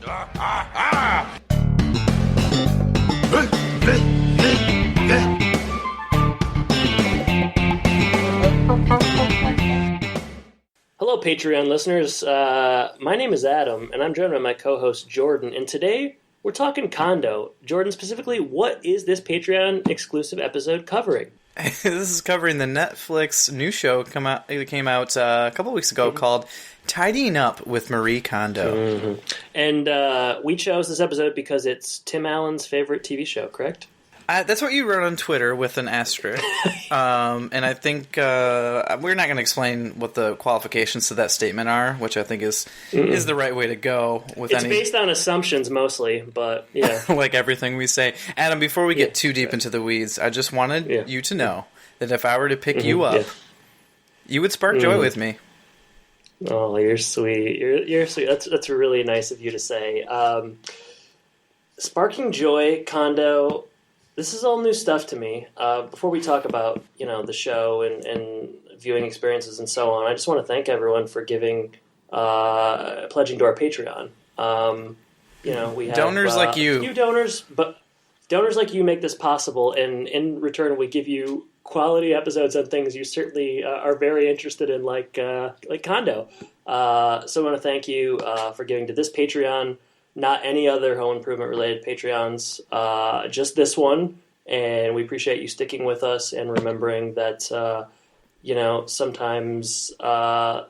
Hello, Patreon listeners. My name is Adam, and I'm joined by my co-host Jordan. And today we're talking Kondo. Jordan, specifically, what is this Patreon exclusive episode covering? This is covering the Netflix new show that came out a couple weeks ago called Tidying Up with Marie Kondo. And we chose this episode because it's Tim Allen's favorite TV show, correct? That's what you wrote on Twitter with an asterisk. And I think we're not going to explain what the qualifications to that statement are, which I think is the right way to go. It's based on assumptions mostly, but yeah. Like everything we say. Adam, before we get too deep into the weeds, I just wanted you to know that if I were to pick you up, you would spark joy with me. Oh, you're sweet. You're sweet. That's really nice of you to say. Sparking joy, Kondo. This is all new stuff to me. Before we talk about the show and viewing experiences and so on, I just want to thank everyone for pledging to our Patreon. We have donors like you. A few donors, but donors like you make this possible, and in return, we give you quality episodes on things you certainly are very interested in, like Kondo. So I want to thank you for giving to this Patreon. Not any other home improvement related Patreons, just this one. And we appreciate you sticking with us and remembering that, sometimes the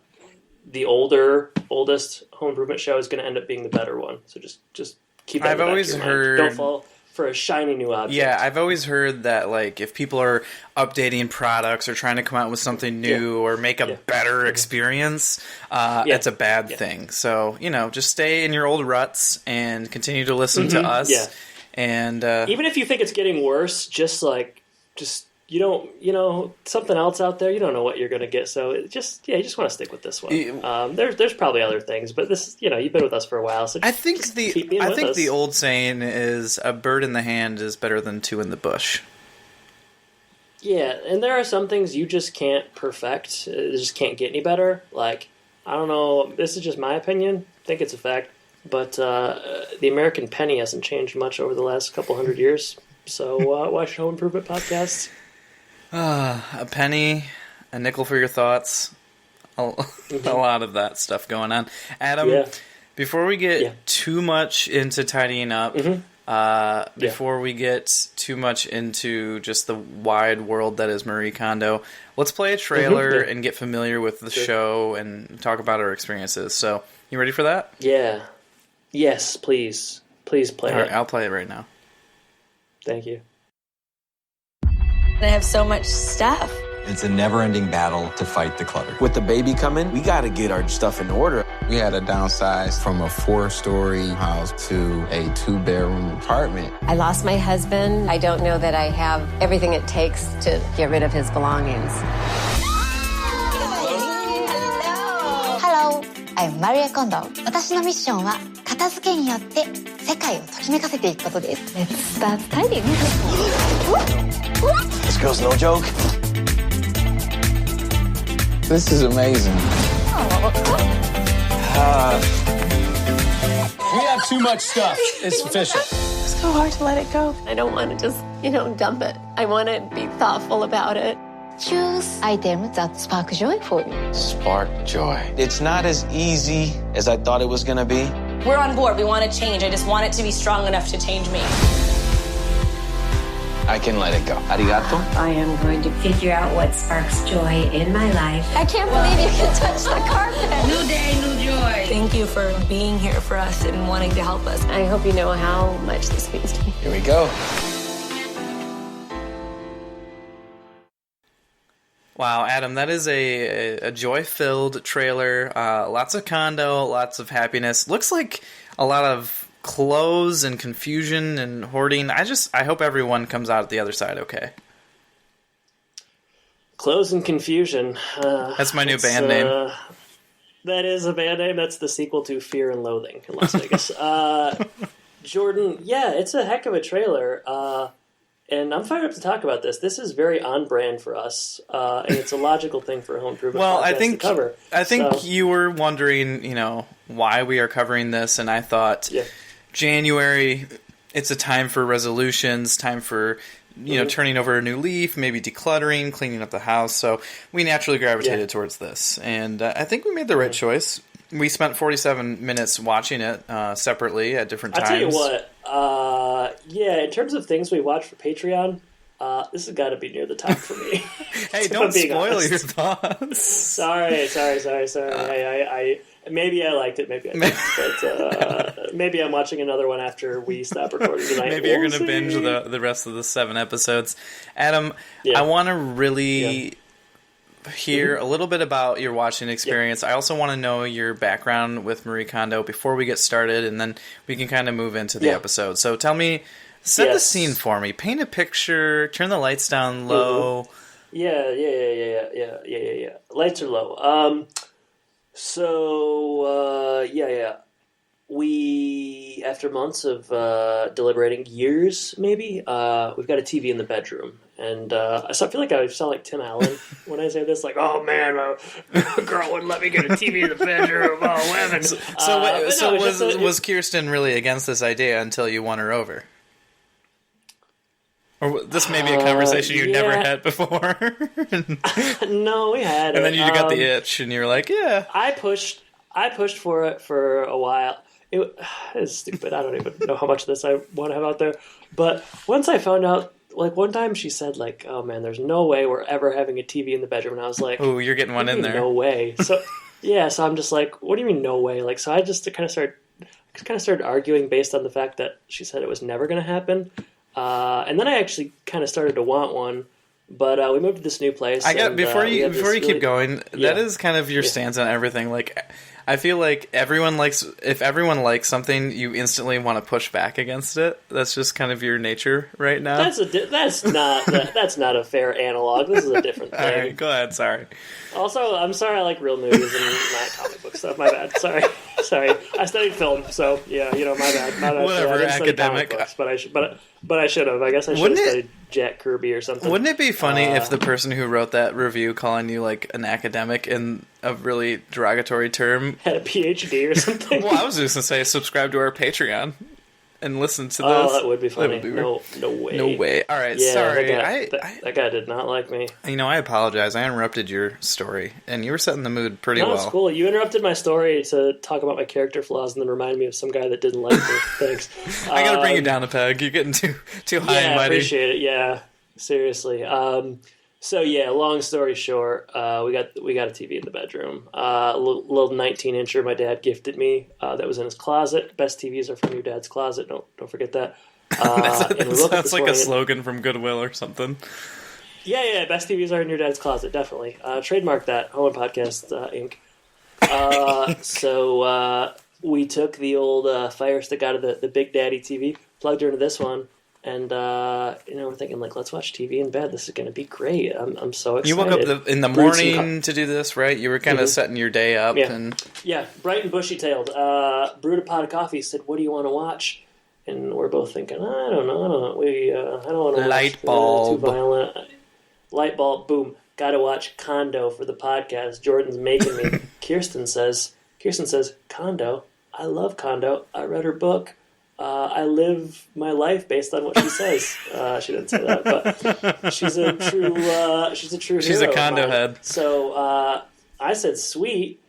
oldest home improvement show is going to end up being the better one. So just keep that in the back of your mind. Don't fall for a shiny new object. Yeah, I've always heard that, like, if people are updating products or trying to come out with something new or make a better experience, it's a bad thing. So, just stay in your old ruts and continue to listen to us. Yeah. And even if you think it's getting worse, you don't, something else out there, you don't know what you're going to get. So you just want to stick with this one. There's probably other things, but this, you've been with us for a while. So I think the old saying is a bird in the hand is better than two in the bush. Yeah. And there are some things you just can't perfect. It just can't get any better. Like, I don't know. This is just my opinion. I think it's a fact, but the American penny hasn't changed much over the last couple hundred years. So watch home improvement podcasts. A penny, a nickel for your thoughts, a lot of that stuff going on. Adam, before we get too much into tidying up, before we get too much into just the wide world that is Marie Kondo, let's play a trailer and get familiar with the show and talk about our experiences. So, you ready for that? Yeah. Yes, please. Please play it. All right, I'll play it right now. Thank you. I have so much stuff. It's a never-ending battle to fight the clutter. With the baby coming, we got to get our stuff in order. We had to downsize from a 4-story house to a 2-bedroom apartment. I lost my husband. I don't know that I have everything it takes to get rid of his belongings. Hello, I'm Maria Kondo. 私のミッションは片付けによって世界をときめかせていくことです。Let's start tidying. This girl's no joke. This is amazing. We have too much stuff. It's official. It's so hard to let it go. I don't want to just, dump it. I want to be thoughtful about it. Choose items that spark joy for you. Spark joy. It's not as easy as I thought it was going to be. We're on board. We want to change. I just want it to be strong enough to change me. I can let it go. Arigato. I am going to figure out what sparks joy in my life. I can't believe you can touch the carpet. New day, new joy. Thank you for being here for us and wanting to help us. I hope you know how much this means to me. Here we go. Wow, Adam, that is a joy-filled trailer. Lots of Kondo, lots of happiness. Looks like a lot of clothes and confusion and hoarding. I hope everyone comes out at the other side okay. Clothes and confusion. That's my new band name. That is a band name. That's the sequel to Fear and Loathing in Las Vegas. Jordan, yeah, it's a heck of a trailer. And I'm fired up to talk about this. This is very on brand for us, and it's a logical thing for a home improvement podcast to cover. I think you were wondering, why we are covering this, and I thought January, it's a time for resolutions, time for turning over a new leaf, maybe decluttering, cleaning up the house. So we naturally gravitated towards this, and I think we made the right choice. We spent 47 minutes watching it separately at different times. I'll tell you what, in terms of things we watch for Patreon, this has got to be near the top for me. Hey, don't spoil your thoughts. Sorry. I maybe I liked it, maybe I didn't. But maybe I'm watching another one after we stop recording tonight. Maybe you're going to binge the rest of the 7 episodes. Adam, I want to really hear a little bit about your watching experience. I also want to know your background with Marie Kondo before we get started, and then we can kind of move into the episode. So tell me, set the scene for me. Paint a picture, turn the lights down low. Yeah. Lights are low. We, after months of deliberating, years maybe, we've got a TV in the bedroom. And I feel like I sound like Tim Allen when I say this, like, oh man, my girl wouldn't let me get a TV in the bedroom. Oh, women. Was Kirsten really against this idea until you won her over? Or this may be a conversation you never had before. No, we had. And then you got the itch, and you were like, yeah. I pushed for it for a while. It's stupid. I don't even know how much of this I want to have out there. But once I found out, like one time she said, like, oh man, there's no way we're ever having a TV in the bedroom. And I was like, oh, you're getting one in there. No way. So so I'm just like, what do you mean no way? Like, so I just kind of started arguing based on the fact that she said it was never going to happen. And then I actually kind of started to want one. But we moved to this new place. Before you keep going, that is kind of your stance on everything. Like, I feel like if everyone likes something, you instantly want to push back against it. That's just kind of your nature right now. That's not a fair analog. This is a different thing. All right, go ahead. Sorry. Also, I'm sorry. I like real movies and not comic book stuff. My bad. Sorry. I studied film, so my bad. Whatever, I didn't study academic. Comic books, but I should have. I guess I should have studied Jack Kirby or something. Wouldn't it be funny if the person who wrote that review calling you like an academic in a really derogatory term had a PhD or something? Well, I was just going to say subscribe to our Patreon and listen to this. Oh, that would be funny. No way. No way. All right, sorry. That guy did not like me. I apologize. I interrupted your story, and you were setting the mood pretty well. No, it's cool. You interrupted my story to talk about my character flaws and then remind me of some guy that didn't like me. Thanks. I got to bring you down a peg. You're getting too high and mighty. I appreciate it. Yeah, seriously. Long story short, we got a TV in the bedroom. A little 19-incher my dad gifted me that was in his closet. Best TVs are from your dad's closet. Don't forget that. That's like a slogan from Goodwill or something. Yeah. Best TVs are in your dad's closet. Definitely. Trademark that. Home Podcast Inc. So we took the old Fire Stick out of the Big Daddy TV, plugged her into this one. And, we're thinking, like, let's watch TV in bed. This is going to be great. I'm so excited. You woke up in the morning to do this, right? You were kind of setting your day up. Yeah, bright and bushy-tailed. Brewed a pot of coffee, said, what do you want to watch? And we're both thinking, I don't know. I don't want to watch Light bulb. Too violent. Light bulb, boom. Got to watch Kondo for the podcast. Jordan's making me. Kirsten says, Kondo? I love Kondo. I read her book. I live my life based on what she says. She didn't say that, but she's a true She's hero a Kondo head. So I said, sweet.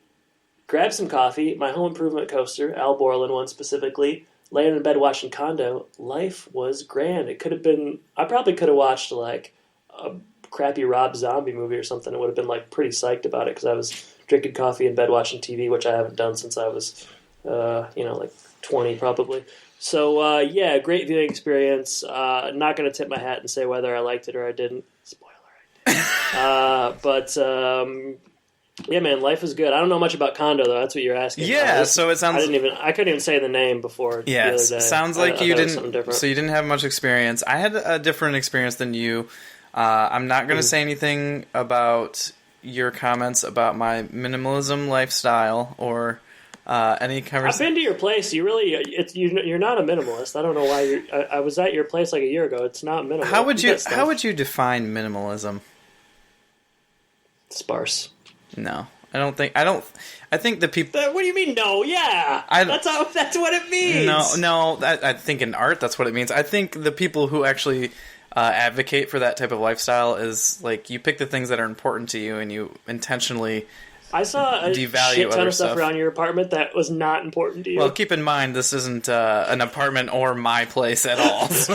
Grab some coffee, my home improvement coaster, Al Borland one specifically, laying in bed watching Kondo. Life was grand. It could have been, I probably could have watched like a crappy Rob Zombie movie or something. It would have been like pretty psyched about it because I was drinking coffee in bed watching TV, which I haven't done since I was, like 20 probably. So, great viewing experience. Not going to tip my hat and say whether I liked it or I didn't. Spoiler, I did. Man, life is good. I don't know much about Kondo, though. That's what you're asking. Yeah, so it sounds... I couldn't even say the name before the other day. Sounds like you didn't... So you didn't have much experience. I had a different experience than you. I'm not going to say anything about your comments about my minimalism lifestyle or... any conversation? I've been to your place. You're not a minimalist. I don't know why I was at your place like a year ago. It's not minimal. How would you define minimalism? Sparse. No, I think the people... What do you mean, no? Yeah! That's what it means! No, I think in art that's what it means. I think the people who actually advocate for that type of lifestyle is, like, you pick the things that are important to you and you intentionally I saw a shit ton of stuff around your apartment that was not important to you. Well, keep in mind, this isn't an apartment or my place at all. So.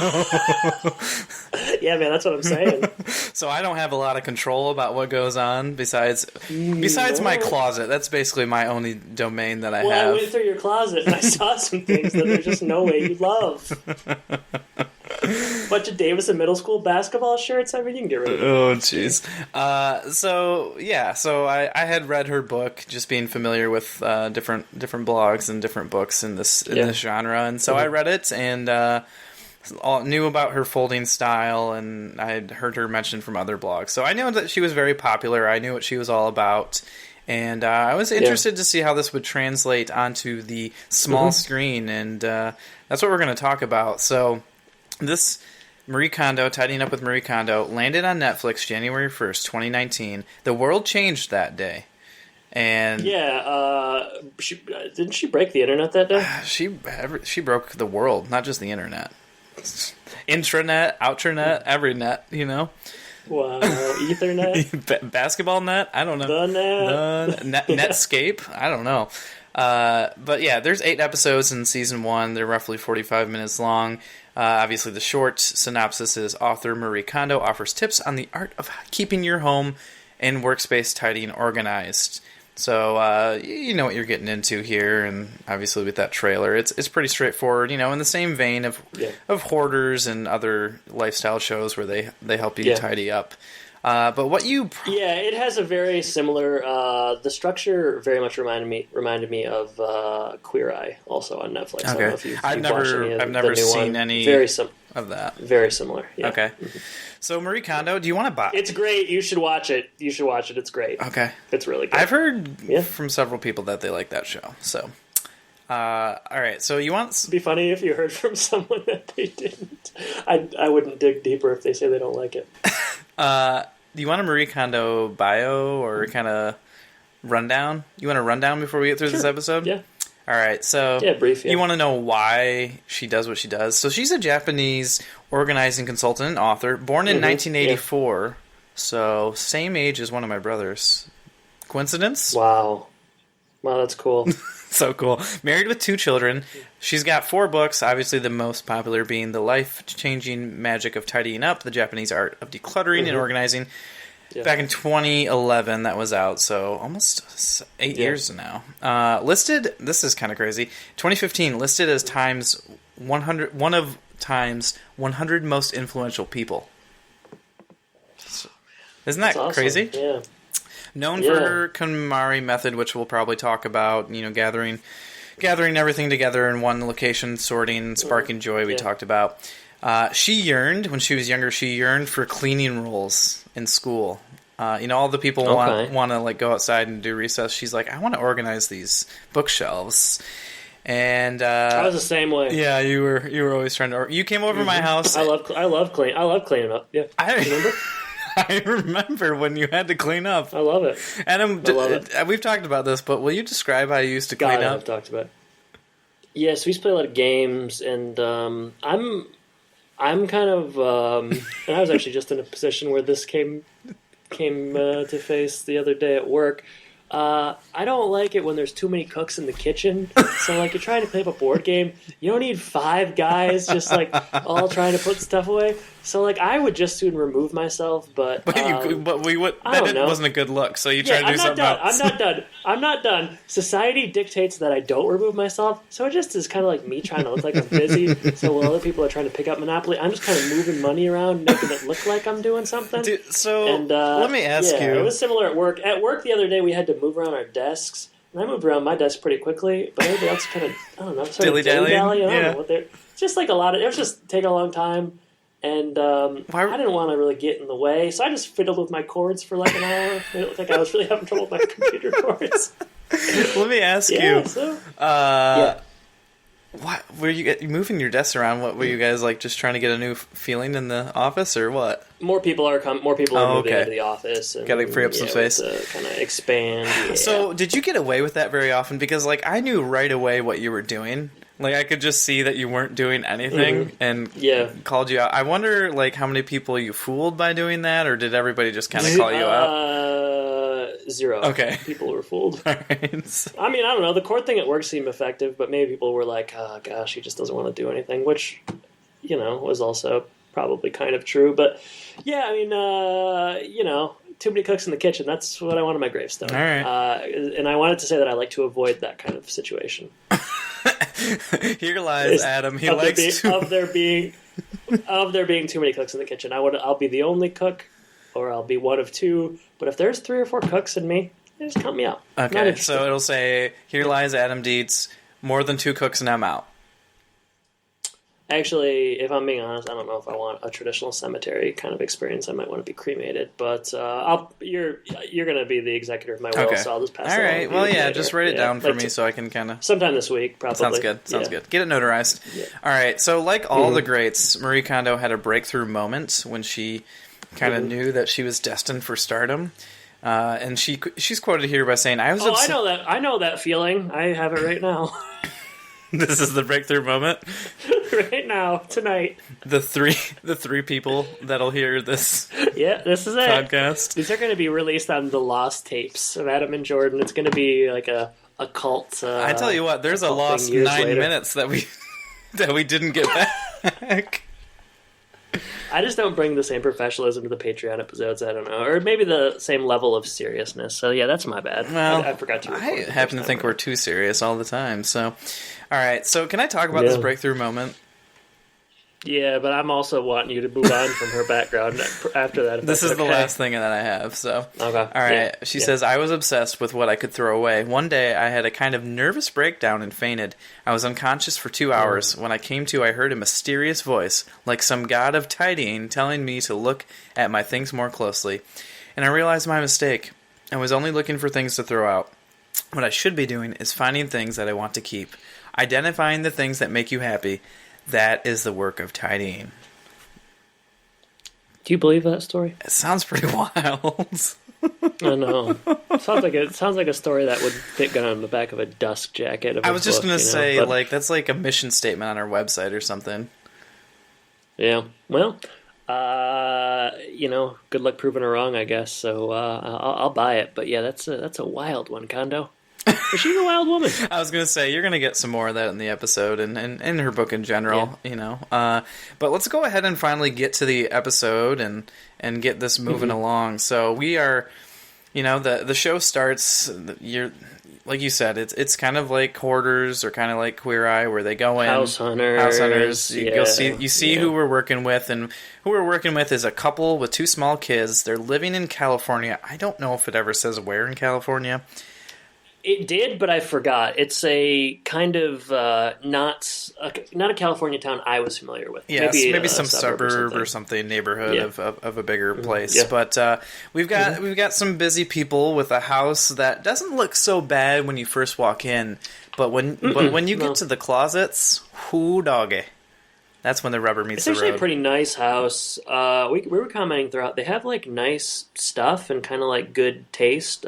Yeah, man, that's what I'm saying. So I don't have a lot of control about what goes on besides my closet. That's basically my only domain that I have. Well, I went through your closet and I saw some things that there's just no way you love. Bunch of Davis and middle school basketball shirts. I mean, you can get rid of them. Oh, jeez. So I had read her book, just being familiar with different blogs and different books in this genre, and so I read it and knew about her folding style, and I had heard her mentioned from other blogs. So I know that she was very popular. I knew what she was all about. And I was interested to see how this would translate onto the small screen, and that's what we're going to talk about. So this Marie Kondo, Tidying Up with Marie Kondo, landed on Netflix January 1st, 2019. The world changed that day. And didn't she break the internet that day? She broke the world, not just the internet. Intranet, outranet, every net, you know? Wow, Ethernet? Basketball net? I don't know. The net? Netscape? I don't know. But yeah, there's 8 episodes in season 1. They're roughly 45 minutes long. Obviously, the short synopsis is author Marie Kondo offers tips on the art of keeping your home and workspace tidy and organized. So, you know what you're getting into here, and obviously with that trailer, it's pretty straightforward, you know, in the same vein of Hoarders and other lifestyle shows where they help you tidy up. But what you... it has a very similar... the structure very much reminded me of Queer Eye, also on Netflix. Okay. I don't know if you've I've never seen any of that. Very similar, yeah. Okay. So Marie Kondo, do you want to buy... It's great. You should watch it. It's great. Okay. It's really good. I've heard from several people that they like that show, so... all right, so you want... It'd be funny if you heard from someone that they didn't. I wouldn't dig deeper if they say they don't like it. Do you want a Marie Kondo bio or kind of rundown? You want a rundown before we get through this episode? Yeah. All right, so brief. You want to know why she does what she does. So she's a Japanese organizing consultant and author, born in 1984. So same age as one of my brothers. Coincidence? Wow, that's cool. So cool. Married with 2 children. She's got 4 books, obviously the most popular being The Life-Changing Magic of Tidying Up, The Japanese Art of Decluttering and Organizing. Back in 2011, that was out, so almost 8 years now. Listed, this is kind of crazy, 2015, listed as one of Time's 100 most influential people. Isn't that awesome. Crazy? Yeah. Known for her KonMari method, which we'll probably talk about, you know, gathering everything together in one location, sorting, sparking joy we talked about. She yearned, when she was younger, for cleaning roles in school. You know, all the people want to like go outside and do recess. She's like, I want to organize these bookshelves. And I was the same way. Yeah, you were always trying to. You came over to my house. I love cleaning up. Yeah, remember? I remember when you had to clean up. I love it. Adam, we've talked about this, but will you describe how you used to clean up? I've talked about it. Yes, we used to play a lot of games, and I'm kind of, and I was actually just in a position where this came to face the other day at work. I don't like it when there's too many cooks in the kitchen. So, like, you're trying to play up a board game. You don't need 5 guys just, like, all trying to put stuff away. So, like, I would just soon remove myself, but that wasn't a good look, so you try to do something else. I'm not done. Society dictates that I don't remove myself, so it just is kind of like me trying to look like I'm busy. So while other people are trying to pick up Monopoly, I'm just kind of moving money around, making it look like I'm doing something. Dude, let me ask you. It was similar at work. At work the other day, we had to move around our desks. And I moved around my desk pretty quickly, but everybody else kind of, I don't know, sort of dilly-dally. I don't know what they're... Just like a lot of... It was just taking a long time. And I didn't want to really get in the way, so I just fiddled with my cords for like an hour. I looked like I was really having trouble with my computer cords. Let me ask you. What were you moving your desks around? What were you guys like? Just trying to get a new feeling in the office, or what? More people are moving into the office. Got to free up some space. Kind of expand. Yeah. So, did you get away with that very often? Because like I knew right away what you were doing. Like I could just see that you weren't doing anything, and called you out. I wonder like how many people you fooled by doing that, or did everybody just kind of call you out? 0. Okay. People were fooled. All right. I mean, I don't know. The court thing at work seemed effective, but maybe people were like, oh, gosh, he just doesn't want to do anything, which, was also probably kind of true. But, yeah, I mean, too many cooks in the kitchen. That's what I want on my gravestone. All right. And I wanted to say that I like to avoid that kind of situation. Here lies Adam. He likes to... Of there being too many cooks in the kitchen. I'll be the only cook, or I'll be one of two. But if there's 3 or 4 cooks in me, just count me out. Okay, so it'll say, here lies Adam Dietz, more than 2 cooks and I'm out. Actually, if I'm being honest, I don't know if I want a traditional cemetery kind of experience. I might want to be cremated, but you're going to be the executor of my will, so I'll just pass it on. All right, well, yeah, just write it down for me so I can kind of... Sometime this week, probably. Sounds good. Get it notarized. Yeah. All right, so like all the greats, Marie Kondo had a breakthrough moment when she kind of knew that she was destined for stardom. And she's quoted here by saying, I know that feeling. I have it right now. This is the breakthrough moment? Right now, tonight. The three people that'll hear this this is podcast. These are going to be released on the lost tapes of Adam and Jordan. It's going to be like a cult. I tell you what, there's a lost 9 minutes that we didn't get back. I just don't bring the same professionalism to the Patreon episodes. I don't know, or maybe the same level of seriousness. So yeah, that's my bad. Well, I forgot to. I happen to think we're too serious all the time. So, all right. So, can I talk about this breakthrough moment? Yeah, but I'm also wanting you to move on from her background after that. This is the last thing that I have, so... Okay. All right. She says, I was obsessed with what I could throw away. One day, I had a kind of nervous breakdown and fainted. I was unconscious for 2 hours. When I came to, I heard a mysterious voice, like some god of tidying, telling me to look at my things more closely. And I realized my mistake. I was only looking for things to throw out. What I should be doing is finding things that I want to keep. Identifying the things that make you happy. That is the work of tidying. Do you believe that story? It sounds pretty wild. I know. It sounds like a story that would fit good on the back of a dust jacket. I was just going to say, that's like a mission statement on our website or something. Yeah. Well, good luck proving her wrong, I guess. So I'll buy it. But yeah, that's a wild one, Kondo. She's a wild woman. I was going to say, you're going to get some more of that in the episode and in her book in general, But let's go ahead and finally get to the episode and get this moving along. So we are, the show starts, like you said, it's kind of like Hoarders or kind of like Queer Eye where they go in. House Hunters. You see who we're working with, and who we're working with is a couple with 2 small kids. They're living in California. I don't know if it ever says where in California. It did, but I forgot. It's a kind of not a California town I was familiar with. Yes, maybe some suburb or something neighborhood of a bigger place. Yeah. But we've got some busy people with a house that doesn't look so bad when you first walk in, but when you get to the closets, whoo doggy. That's when the rubber meets the road. It's actually a pretty nice house. We were commenting throughout. They have like nice stuff and kind of like good taste.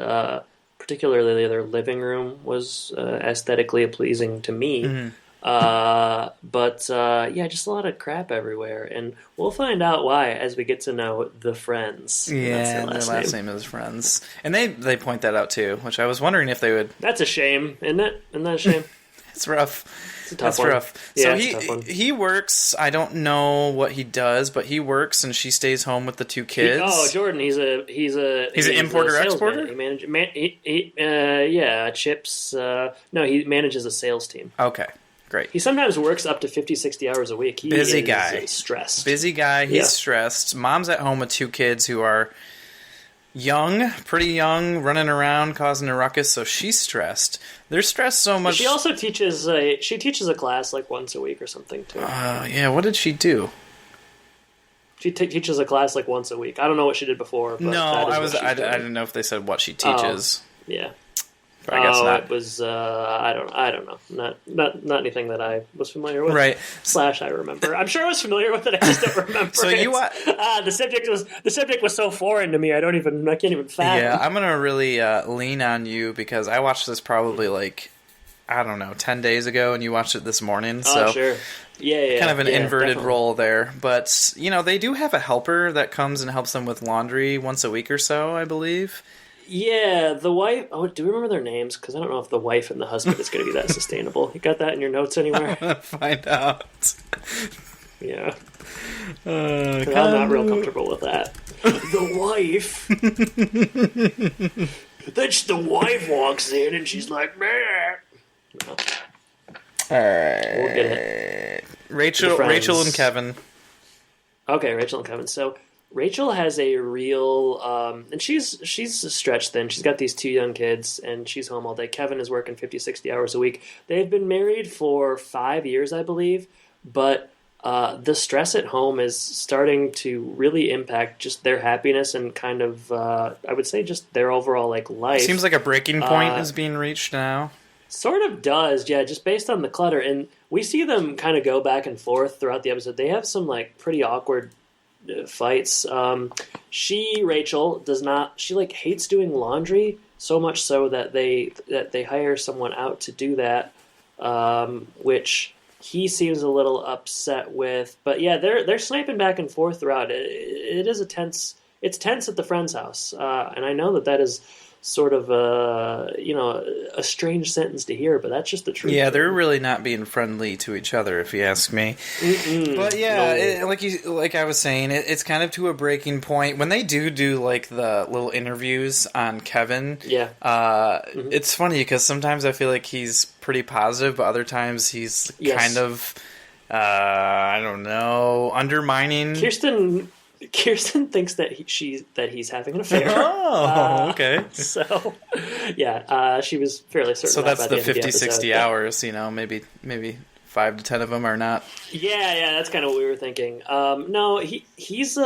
Particularly their living room was aesthetically pleasing to me. But just a lot of crap everywhere. And we'll find out why as we get to know the Friends. Yeah, their last name is Friends. And they point that out too, which I was wondering if they would... That's a shame, isn't it? Isn't that a shame? It's rough. That's rough. Yeah, so he works. I don't know what he does, but he works, and she stays home with the 2 kids. Jordan. He's an importer exporter. He manages chips. No, he manages a sales team. Okay, great. He sometimes works up to 50, 60 hours a week. Busy guy. Stressed. Busy guy. He's stressed. Mom's at home with 2 kids who are pretty young, running around, causing a ruckus, so she's stressed. They're stressed so much. She also teaches a class like once a week or something, too. What did she do? She teaches a class like once a week. I don't know what she did before. But I didn't know if they said what she teaches. Yeah. But I guess not. It was I don't know. Not anything that I was familiar with. Right. / I remember. I'm sure I was familiar with it. I just don't remember. So the subject was so foreign to me. I can't even fathom. Yeah, I'm gonna really lean on you because I watched this probably like, I don't know, 10 days ago, and you watched it this morning. So sure. Yeah. Kind of an inverted definitely. role there. But, they do have a helper that comes and helps them with laundry once a week or so, I believe. Yeah, the wife... Oh, do we remember their names? Because I don't know if the wife and the husband is going to be that sustainable. You got that in your notes anywhere? I'm going to find out. Yeah. 'Cause I'm not real comfortable with that. The wife... Then the wife walks in and she's like, "Meh." No. All right. We'll get it. Rachel and Kevin. Okay, Rachel and Kevin. So Rachel has a real, and she's stretched thin. She's got these 2 young kids, and she's home all day. Kevin is working 50, 60 hours a week. They've been married for 5 years, I believe, but the stress at home is starting to really impact just their happiness and kind of, I would say, just their overall life. Seems like a breaking point is being reached now. She does, yeah, just based on the clutter. And we see them kind of go back and forth throughout the episode. They have some pretty awkward fights. Rachel does not. She hates doing laundry so much so that they hire someone out to do that, which he seems a little upset with. But yeah, they're sniping back and forth throughout. It is tense at the friend's house, and I know that is sort of a strange sentence to hear, but that's just the truth. Yeah, they're really not being friendly to each other, if you ask me. But yeah, like I was saying, it's kind of to a breaking point when they do the little interviews on Kevin. Yeah, it's funny because sometimes I feel like he's pretty positive, but other times he's kind of I don't know, undermining. Kirsten thinks that he's having an affair. Oh, okay. So, yeah, she was fairly certain. So that's the 50, 60 hours, maybe 5 to 10 of them are not. Yeah, that's kind of what we were thinking. No, he's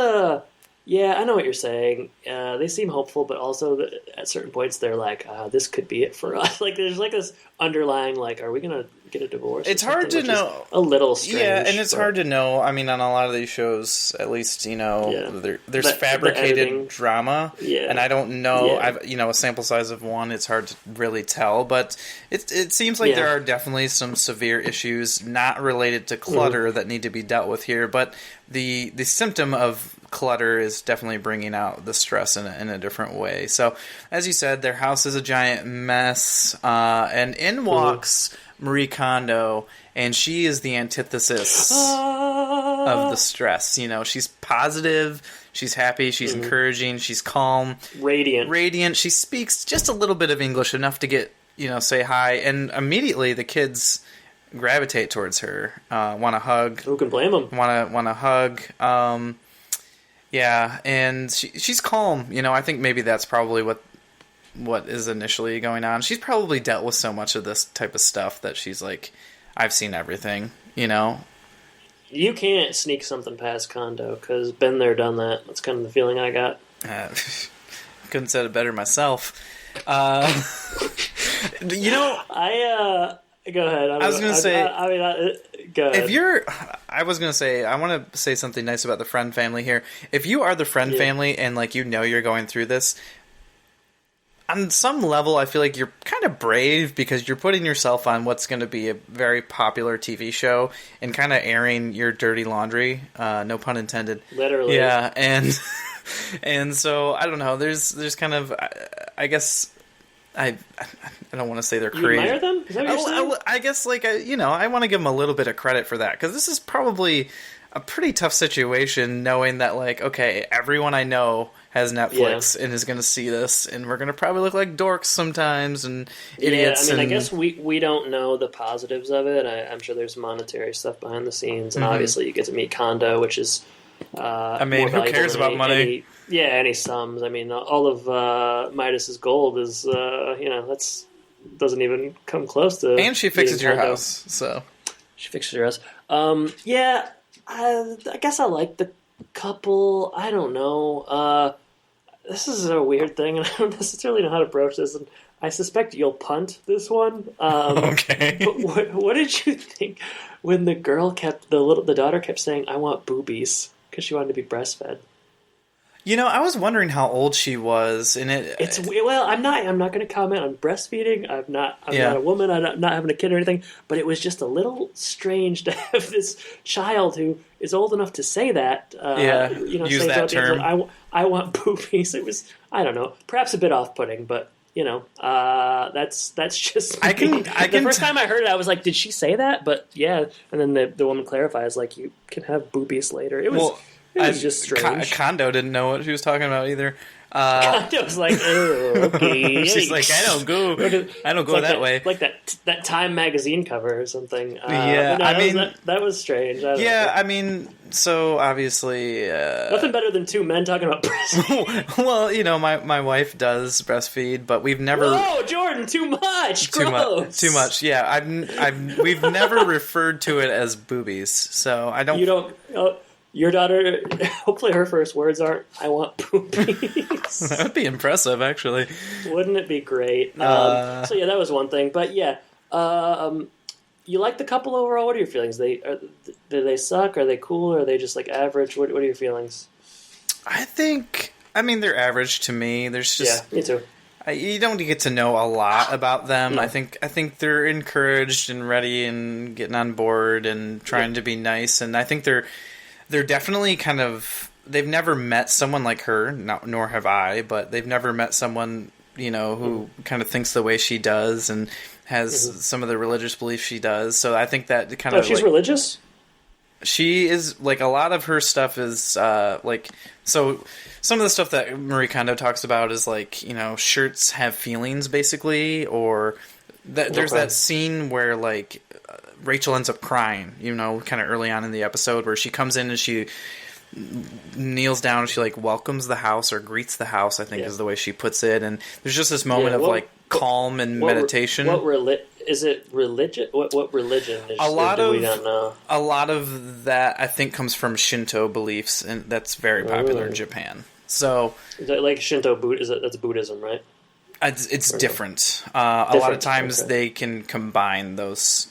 yeah, I know what you're saying. They seem hopeful, but also at certain points they're like, this could be it for us. There's this underlying, are we going to get a divorce? It's hard to know. A little strange. Yeah, and it's hard to know. I mean, on a lot of these shows, at least, there's fabricated drama. Yeah. And I don't know, a sample size of one, it's hard to really tell. But it seems like there are definitely some severe issues not related to clutter that need to be dealt with here. But the symptom of clutter is definitely bringing out the stress in a different way. So, as you said, their house is a giant mess, and in walks Marie Kondo, and she is the antithesis of the stress. She's positive, she's happy, she's encouraging, she's calm, radiant. She speaks just a little bit of English, enough to get say hi, and immediately the kids gravitate towards her, want to hug. Who can blame them? Want to hug. Yeah, and she's calm. I think maybe that's probably what is initially going on. She's probably dealt with so much of this type of stuff that she's like, I've seen everything, You can't sneak something past Kondo, because been there, done that. That's kind of the feeling I got. Couldn't said it better myself. Go ahead. I was going to say... go ahead. I was going to say, I want to say something nice about the Friend family here. If you are the Friend family and, you're going through this, on some level, I feel like you're kind of brave because you're putting yourself on what's going to be a very popular TV show and kind of airing your dirty laundry. No pun intended. Literally. Yeah, and so, I don't know, there's kind of, I guess... I don't want to say they're crazy. You admire them? Is that what you're saying? I guess, I want to give them a little bit of credit for that, because this is probably a pretty tough situation, knowing that, okay, everyone I know has Netflix and is going to see this, and we're going to probably look like dorks sometimes and idiots. I guess we don't know the positives of it. I'm sure there's monetary stuff behind the scenes, and obviously you get to meet Kondo, which is who cares about money? Any sums. I mean, all of Midas's gold is, that's doesn't even come close to. And she fixes your house, so she fixes your house. I guess I like the couple. I don't know. This is a weird thing, and I don't necessarily know how to broach this. And I suspect you'll punt this one. Okay. But what did you think when the daughter kept saying, "I want boobies," because she wanted to be breastfed? I was wondering how old she was, and I'm not going to comment on breastfeeding. I'm not a woman. I'm not having a kid or anything. But it was just a little strange to have this child who is old enough to say that. Use say that term. I want boobies. It was, I don't know, perhaps a bit off-putting, but. That's just me. The first time I heard it, I was like, "Did she say that?" But yeah, and then the woman clarifies, like, "You can have boobies later." It was just strange. Kondo didn't know what she was talking about either. Kondo was like, "Oh, okay." She's like, "I don't go that way." Like that Time magazine cover or something. That was strange. So obviously, nothing better than two men talking about breastfeeding. Well, my wife does breastfeed, but we've never. Whoa, Jordan! Too much. Gross. Too much. Yeah, we've never referred to it as boobies, so I don't. You don't. Your daughter, hopefully her first words aren't, "I want boobies." That would be impressive, actually. Wouldn't it be great? So yeah, that was one thing. But yeah, you like the couple overall? What are your feelings? Do they suck? Are they cool? Or are they just like average? What are your feelings? I think, they're average to me. There's just... Yeah, me too. You don't get to know a lot about them. No. I think they're encouraged and ready and getting on board and trying to be nice. And I think they're definitely kind of... They've never met someone like her, nor have I, but they've never met someone, who kind of thinks the way she does and has some of the religious beliefs she does. So I think that kind of... she's religious? She is, like, a lot of her stuff is, so some of the stuff that Marie Kondo talks about is, like, shirts have feelings, basically, or there's that scene where, like, Rachel ends up crying, kind of early on in the episode, where she comes in and she kneels down and she, like, welcomes the house or greets the house, I think is the way she puts it, and there's just this moment of calm and meditation. Is it religion? What religion is? We don't know. A lot of that, I think, comes from Shinto beliefs, and that's very popular in Japan. So, is that like Shinto that's Buddhism, right? It's different. A lot of times they can combine those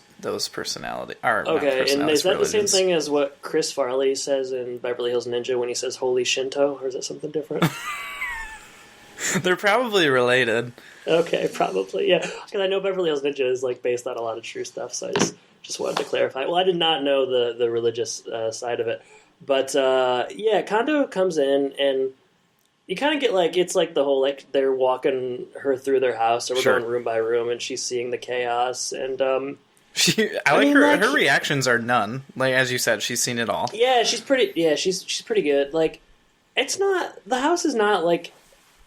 personality. Okay, and is that the same thing as what Chris Farley says in Beverly Hills Ninja when he says "Holy Shinto," or is that something different? They're probably related. Okay, probably, yeah. Because I know Beverly Hills Ninja is like based on a lot of true stuff, so I just wanted to clarify. Well, I did not know the religious side of it, but yeah, Kondo comes in and you kind of get like it's like the whole like they're walking her through their house, or we're going room by room, and she's seeing the chaos and. Her reactions are none. Like as you said, she's seen it all. Yeah, she's pretty. Yeah, she's pretty good. Like, it's not the house is not like.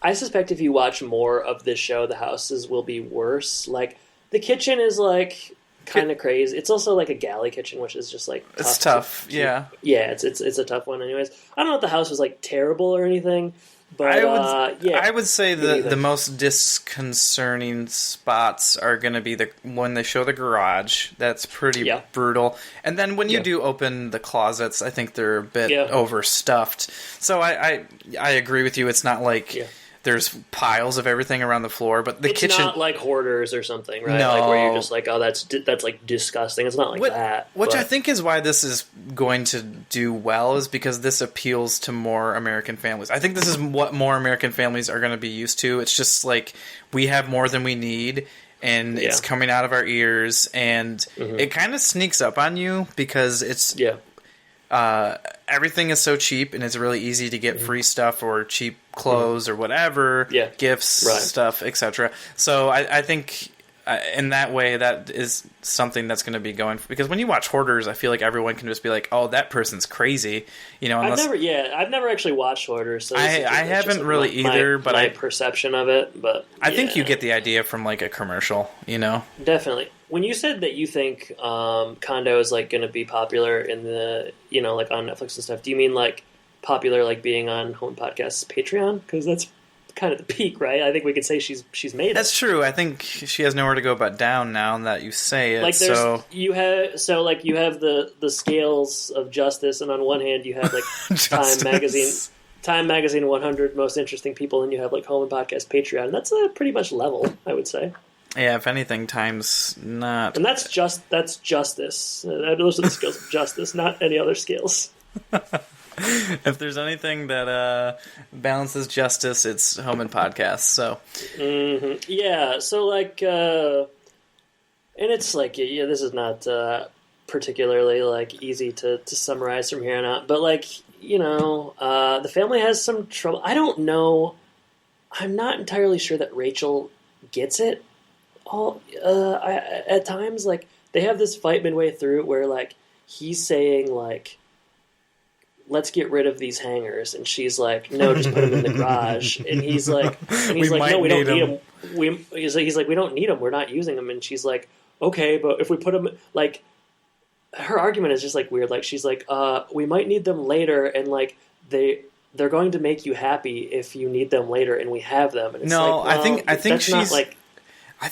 I suspect if you watch more of this show, the houses will be worse. Like the kitchen is like kind of crazy. It's also like a galley kitchen, which is just like tough. It's tough. Yeah. It's a tough one. Anyways, I don't know if the house was like terrible or anything. But I would say the most disconcerting spots are going to be when they show the garage. That's pretty brutal. And then when you do open the closets, I think they're a bit overstuffed. So I agree with you. It's not like there's piles of everything around the floor, but the kitchen... It's not like Hoarders or something, right? No. Like where you're just like, oh, that's like disgusting. It's not like that. Which I think is why this is going to do well, is because this appeals to more American families. I think this is what more American families are going to be used to. It's just like, we have more than we need, and it's coming out of our ears, and it kind of sneaks up on you because it's... everything is so cheap, and it's really easy to get free stuff or cheap clothes or whatever, gifts, stuff, etc. So I think in that way, that is something that's going to be going because when you watch Hoarders, I feel like everyone can just be like, "Oh, that person's crazy," Unless, I've never actually watched Hoarders. So I haven't really either, but my perception of it. But I think you get the idea from like a commercial, Definitely. When you said that you think Kondo is like going to be popular in the like on Netflix and stuff, do you mean like popular like being on Home Podcast's Patreon? Because that's kind of the peak, right? I think we could say she's made it. That's true. I think she has nowhere to go but down now that you say it. Like you have the scales of justice, and on one hand you have like Time Magazine 100 most interesting people, and you have like Home and Podcast Patreon. That's pretty much level, I would say. Yeah, if anything, Time's not. And that's justice. Those are the skills of justice, not any other skills. If there's anything that balances justice, it's Home and Podcast. So, yeah. So like, and it's like, yeah, this is not particularly like easy to summarize from here on out, but like, you know, the family has some trouble. I don't know. I'm not entirely sure that Rachel gets it all. At times, like, they have this fight midway through where like he's saying like, let's get rid of these hangers, and she's like, no, just put them in the garage. And he's like, no, we don't need them. He's like, we don't need them. We're not using them. And she's like, okay, but if we put them, like, her argument is just like weird. Like, she's like, we might need them later, and like they're going to make you happy if you need them later, and we have them. And it's no, like, well, I think she's not like.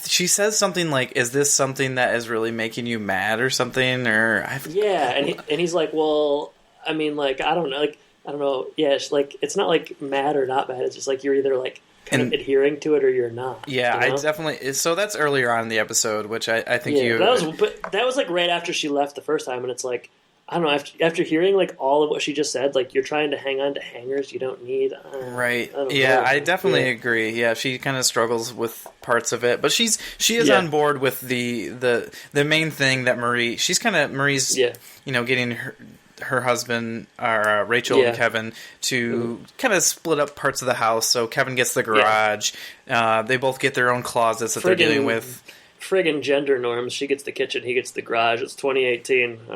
She says something like, "Is this something that is really making you mad or something?" Or yeah, and he's like, well, I mean, like, I don't know. Yeah, it's like, it's not like mad or not mad. It's just like you're either like kind of adhering to it or you're not. Yeah, you know? I definitely. So that's earlier on in the episode, which I think you. That was like right after she left the first time, and it's like, I don't know. After hearing like all of what she just said, like, you're trying to hang on to hangers you don't need. Right. I don't yeah, know. I definitely agree. Yeah, she kind of struggles with parts of it, but she is on board with the main thing that Marie's you know, getting her husband, or Rachel and Kevin, to kind of split up parts of the house. So Kevin gets the garage. They both get their own closets that they're dealing with. Friggin' gender norms. She gets the kitchen, he gets the garage. It's 2018.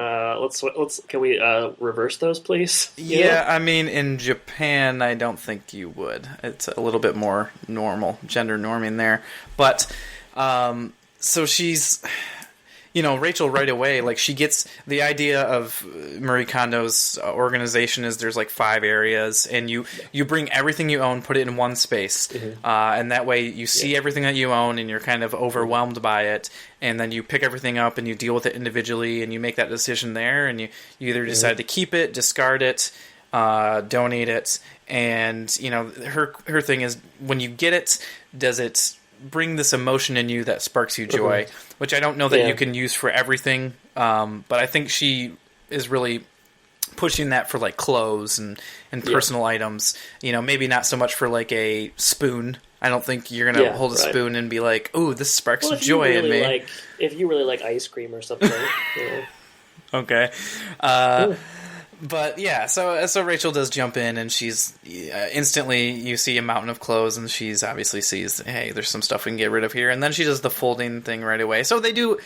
Can we reverse those, please? Yeah, I mean, in Japan, I don't think you would. It's a little bit more normal, gender norming there. But, so she's... You know, Rachel right away, like, she gets the idea of Marie Kondo's organization is there's like 5 areas, and you bring everything you own, put it in one space, and that way you see everything that you own, and you're kind of overwhelmed by it, and then you pick everything up and you deal with it individually, and you make that decision there, and you either decide to keep it, discard it, donate it, and you know, her thing is, when you get it, does it bring this emotion in you that sparks you joy, which I don't know that you can use for everything, but I think she is really pushing that for like clothes and personal items. You know, maybe not so much for like a spoon. I don't think you're going to hold a spoon and be like, ooh, this sparks joy in me. If you really like ice cream or something. Okay. But yeah, so Rachel does jump in, and she's instantly, you see a mountain of clothes, and she's obviously sees, hey, there's some stuff we can get rid of here, and then she does the folding thing right away. So they do,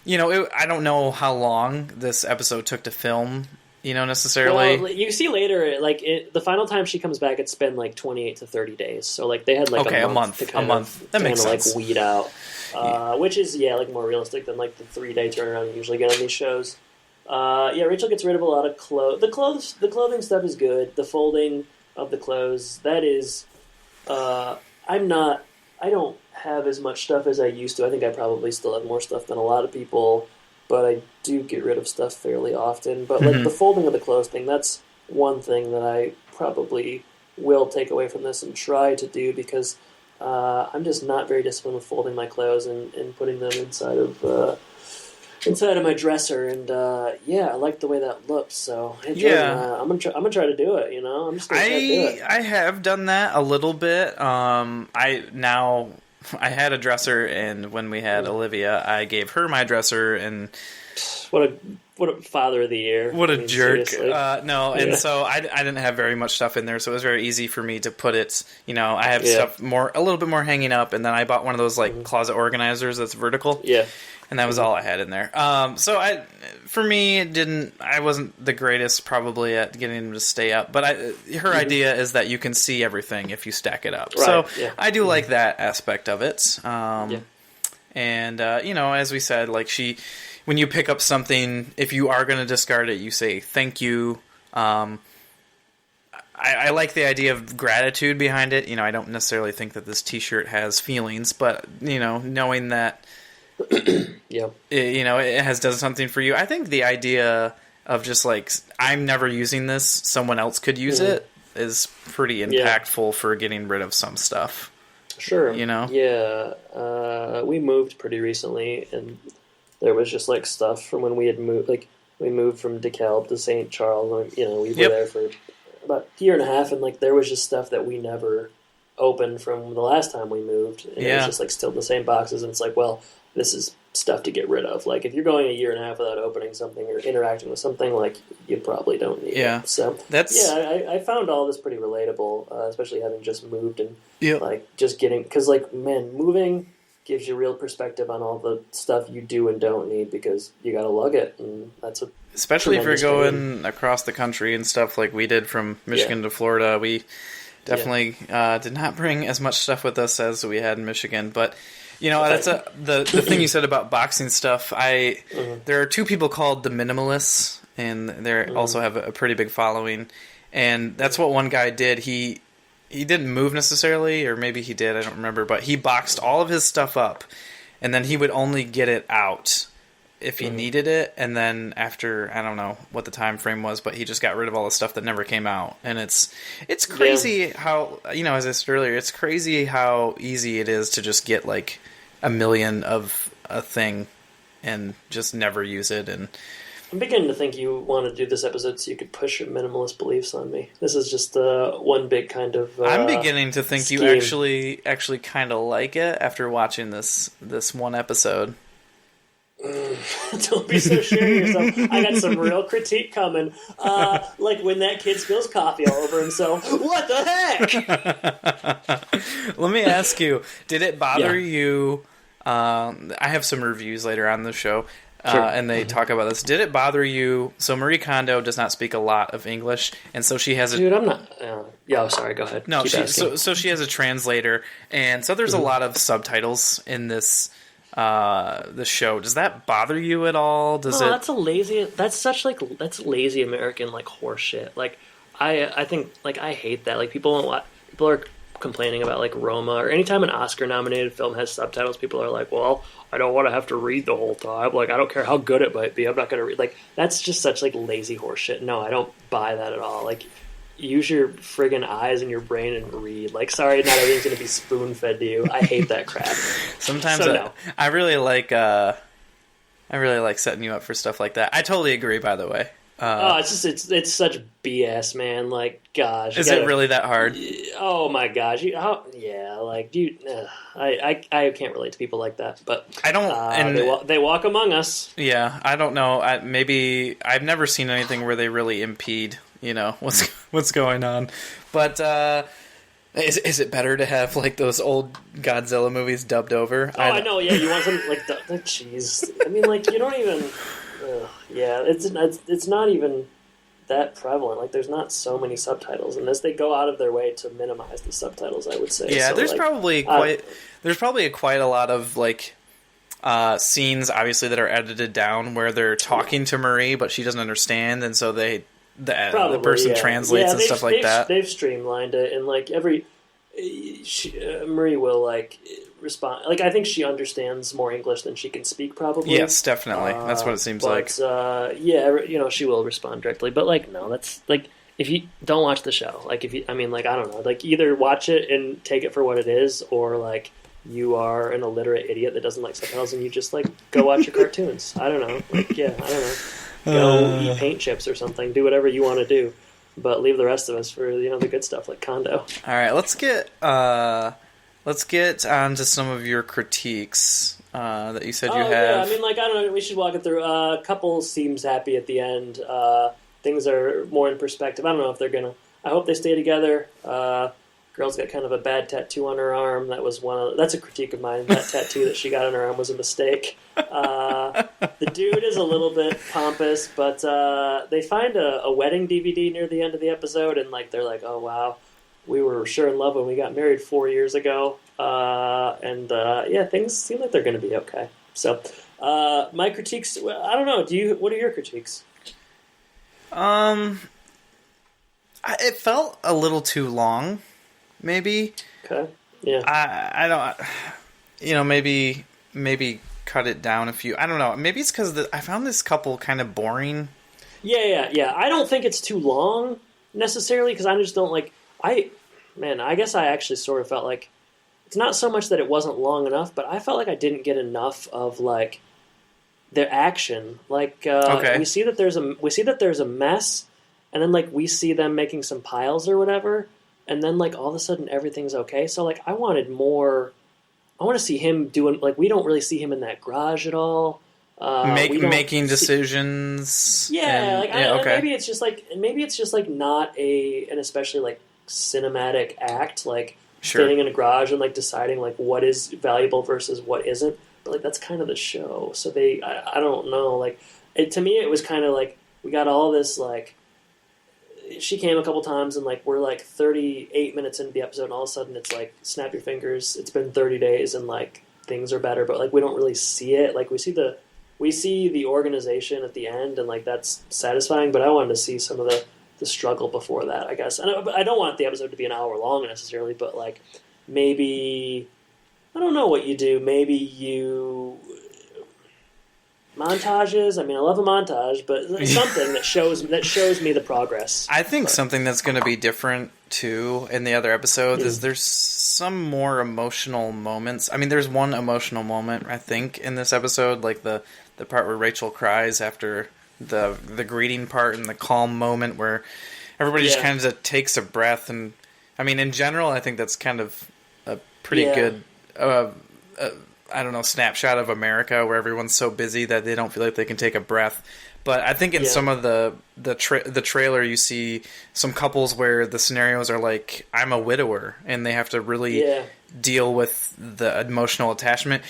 you know, I don't know how long this episode took to film, you know, necessarily. Well, you see later, like, the final time she comes back, it's been like 28 to 30 days. So like they had like a month to kind of that makes sense. Like weed out, which is like more realistic than like the 3-day turnaround you usually get on these shows. Rachel gets rid of a lot of clothes. The clothing stuff is good. The folding of the clothes, that is, I don't have as much stuff as I used to. I think I probably still have more stuff than a lot of people, but I do get rid of stuff fairly often. But like the folding of the clothes thing, that's one thing that I probably will take away from this and try to do, because I'm just not very disciplined with folding my clothes and putting them inside of my dresser, and I like the way that looks. So I'm gonna try to do it. You know, I'm just gonna try to do it. I have done that a little bit. I had a dresser, and when we had Olivia, I gave her my dresser, and what a father of the year! What a jerk! And so I didn't have very much stuff in there, so it was very easy for me to put it. You know, I have stuff a little bit more hanging up, and then I bought one of those like closet organizers that's vertical. Yeah. And that was all I had in there. For me, I wasn't the greatest probably at getting them to stay up. But her idea is that you can see everything if you stack it up. Right. So I do like that aspect of it. And, you know, as we said, like when you pick up something, if you are going to discard it, you say thank you. I like the idea of gratitude behind it. You know, I don't necessarily think that this T-shirt has feelings, but, you know, knowing that it has done something for you. I think the idea of just like, I'm never using this, someone else could use it, is pretty impactful for getting rid of some stuff. Sure. You know? Yeah. We moved pretty recently, and there was just like stuff from when we had moved. Like we moved from DeKalb to St. Charles. And, we were there for about a year and a half, and like there was just stuff that we never opened from the last time we moved, and it was just like still in the same boxes. And it's like, well, this is stuff to get rid of. Like if you're going a year and a half without opening something or interacting with something, like you probably don't need it. So I found all this pretty relatable, especially having just moved and like just getting, because like, man, moving gives you real perspective on all the stuff you do and don't need, because you got to lug it, and that's especially if you're going across the country and stuff like we did from Michigan to Florida. We definitely did not bring as much stuff with us as we had in Michigan, but that's the thing you said about boxing stuff. There are two people called the Minimalists, and they also have a pretty big following, and that's what one guy did. He didn't move necessarily, or maybe he did, I don't remember, but he boxed all of his stuff up, and then he would only get it out if he needed it, and then after, I don't know what the time frame was, but he just got rid of all the stuff that never came out. And it's crazy how, as I said earlier, it's crazy how easy it is to just get like a million of a thing and just never use it. And I'm beginning to think you want to do this episode so you could push your minimalist beliefs on me. This is just one big kind of I'm beginning to think scheme. You actually kind of like it after watching this one episode. Don't be so sure of yourself. I got some real critique coming. Like when that kid spills coffee all over himself. What the heck? Let me ask you, did it bother you? I have some reviews later on the show, and they talk about this. Did it bother you? So Marie Kondo does not speak a lot of English, and so she has a... Dude, I'm not... sorry, go ahead. No, so she has a translator, and so there's a lot of subtitles in this... the show. Does that bother you at all? That's lazy American like horse shit. Like I think like I hate that. Like people are complaining about like Roma, or anytime an Oscar nominated film has subtitles, people are like, well, I don't want to have to read the whole time. Like I don't care how good it might be, I'm not gonna read. Like that's just such like lazy horse shit. No, I don't buy that at all. Like use your friggin' eyes and your brain and read. Like, sorry, not everything's going to be spoon-fed to you. I hate that crap. Sometimes I really like setting you up for stuff like that. I totally agree, by the way. It's such BS, man. Like, gosh. Is it really that hard? Oh, my gosh. I can't relate to people like that. But I don't... they walk among us. Yeah, I don't know. Maybe I've never seen anything where they really impede what's going on, but is it better to have like those old Godzilla movies dubbed over? I know. Yeah, you want some like jeez. I mean, like you don't even. It's not even that prevalent. Like, there's not so many subtitles in this. They go out of their way to minimize the subtitles, I would say. Yeah, so, there's probably quite a lot of like scenes, obviously, that are edited down where they're talking to Marie, but she doesn't understand, and so the person translates and stuff like that. They've streamlined it, and like Marie will like respond. Like I think she understands more English than she can speak, probably. Yes, definitely. That's what it seems like. She will respond directly. But like, no, that's like if you don't watch the show, like I don't know, like either watch it and take it for what it is, or like you are an illiterate idiot that doesn't like subtitles and you just like go watch your cartoons. I don't know. Like, I don't know. Go eat paint chips or something. Do whatever you want to do, but leave the rest of us for the good stuff like Kondo. All right, let's get on to some of your critiques that you said you have. Yeah, I mean, like I don't know. We should walk it through. Couple seems happy at the end. Things are more in perspective. I don't know if they're gonna. I hope they stay together. Girl's got kind of a bad tattoo on her arm. That's a critique of mine. That tattoo that she got on her arm was a mistake. The dude is a little bit pompous, but they find a wedding DVD near the end of the episode, and like they're like, "Oh wow, we were sure in love when we got married 4 years ago." Things seem like they're going to be okay. So, my critiques. I don't know. What are your critiques? It felt a little too long. Maybe. Okay. Yeah. I don't. Maybe cut it down a few. I don't know. Maybe it's because I found this couple kind of boring. Yeah. I don't think it's too long. necessarily, because I just don't like, I guess I actually sort of felt like, it's not so much that it wasn't long enough, but I felt like I didn't get enough of like their action. Like we see that there's a mess, and then like we see them making some piles or whatever, and then like all of a sudden everything's okay. So like I wanted more. I want to see him doing, like, we don't really see him in that garage at all. Making decisions. Yeah, maybe it's just like not an especially like cinematic act, like standing in a garage and like deciding like what is valuable versus what isn't. But like that's kind of the show. So I don't know. Like to me, it was kind of like we got all this like. She came a couple times and like we're like 38 minutes into the episode and all of a sudden it's like snap your fingers, it's been 30 days and like things are better, but like we don't really see it. Like we see the organization at the end and like that's satisfying, but I wanted to see some of the struggle before that, I guess. And I don't want the episode to be an hour long necessarily, but like maybe I don't know what you do. Maybe you montages. I mean, I love a montage, but something that shows me the progress. I think something that's going to be different too in the other episodes is there's some more emotional moments. I mean, there's one emotional moment I think in this episode, like the part where Rachel cries after the greeting part and the calm moment where everybody just kind of takes a breath. And I mean, in general, I think that's kind of a pretty good. I don't know, snapshot of America where everyone's so busy that they don't feel like they can take a breath. But I think in some of the trailer you see some couples where the scenarios are like, I'm a widower, and they have to really deal with the emotional attachment.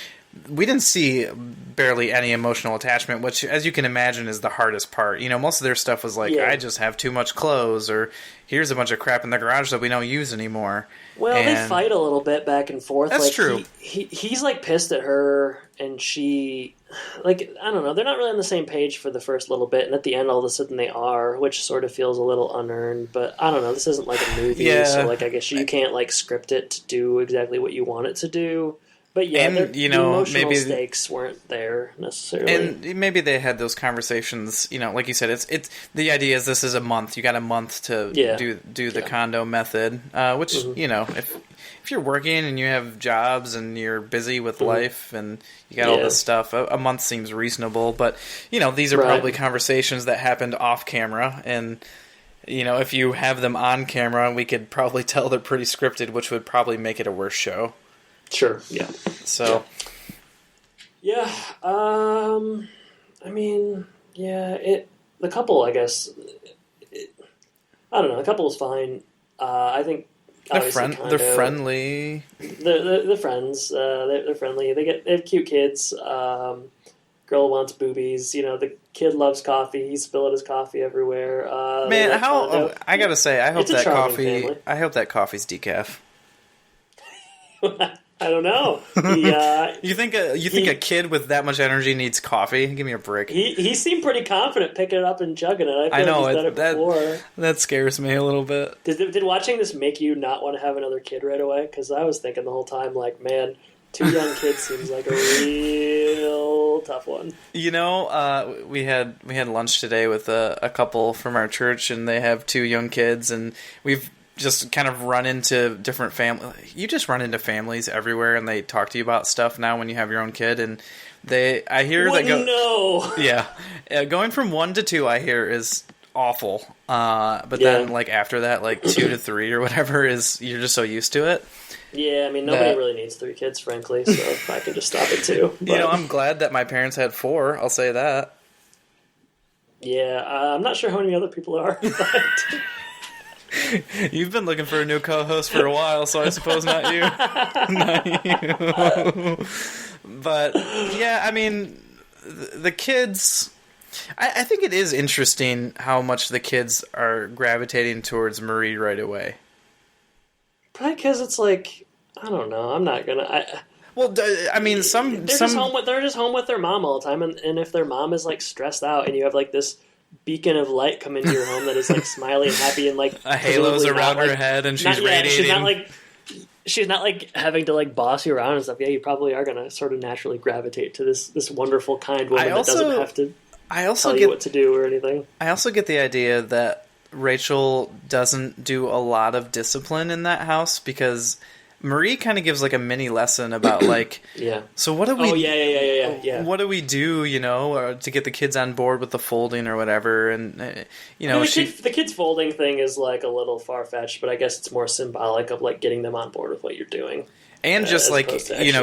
We didn't see barely any emotional attachment, which, as you can imagine, is the hardest part. You know, most of their stuff was like, I just have too much clothes, or here's a bunch of crap in the garage that we don't use anymore. Well, they fight a little bit back and forth. That's like, true. He's like pissed at her, and she, like, I don't know, they're not really on the same page for the first little bit, and at the end all of a sudden they are, which sort of feels a little unearned, but I don't know, this isn't like a movie, so like I guess you can't like script it to do exactly what you want it to do. But yeah, and, the emotional stakes weren't there necessarily. And maybe they had those conversations, you know, like you said, it's the idea is this is a month. You got a month to do the Kondo method, which, you know, if you're working and you have jobs and you're busy with life and you got all this stuff, a month seems reasonable. But, you know, these are probably conversations that happened off camera. And, you know, if you have them on camera, we could probably tell they're pretty scripted, which would probably make it a worse show. Sure. Yeah. So. Yeah. I mean, the couple, I guess. I don't know. The couple is fine. I think they're friendly. They're friends. They're friendly. They have cute kids. Girl wants boobies. You know, the kid loves coffee. He's spilling his coffee everywhere. Man, I gotta say, I hope that coffee's decaf. I don't know. You think a kid with that much energy needs coffee? Give me a break. He seemed pretty confident picking it up and chugging it. I know like he's done it before. That scares me a little bit. Did watching this make you not want to have another kid right away? Because I was thinking the whole time, like, man, 2 young kids seems like a real tough one. You know, we had lunch today with a couple from our church, and they have 2 young kids, and we've just kind of run into different families. You just run into families everywhere, and they talk to you about stuff now when you have your own kid. And going from 1 to 2, I hear is awful. But then like after that, like 2 to 3 or whatever you're just so used to it. Yeah, I mean, nobody really needs 3 kids, frankly. So I can just stop at 2. But. You know, I'm glad that my parents had 4. I'll say that. Yeah, I'm not sure how many other people are. But... You've been looking for a new co-host for a while, so I suppose not you. Not you. But, yeah, I mean, the kids... I think it is interesting how much the kids are gravitating towards Marie right away. Probably because it's like, I don't know, I'm not gonna... Well, I mean, they're just home with their mom all the time, and if their mom is, like, stressed out, and you have, like, this... beacon of light come into your home that is like smiley and happy and like a halo's around her head and she's radiating. She's not like having to like boss you around and stuff. Yeah, you probably are gonna sort of naturally gravitate to this wonderful kind woman that doesn't have to tell you what to do or anything. I also get the idea that Rachel doesn't do a lot of discipline in that house because Marie kind of gives like a mini lesson about like, so what do we? Oh yeah. What do we do? To get the kids on board with the folding or whatever, and the kids folding thing is like a little far fetched, but I guess it's more symbolic of like getting them on board with what you're doing, and just like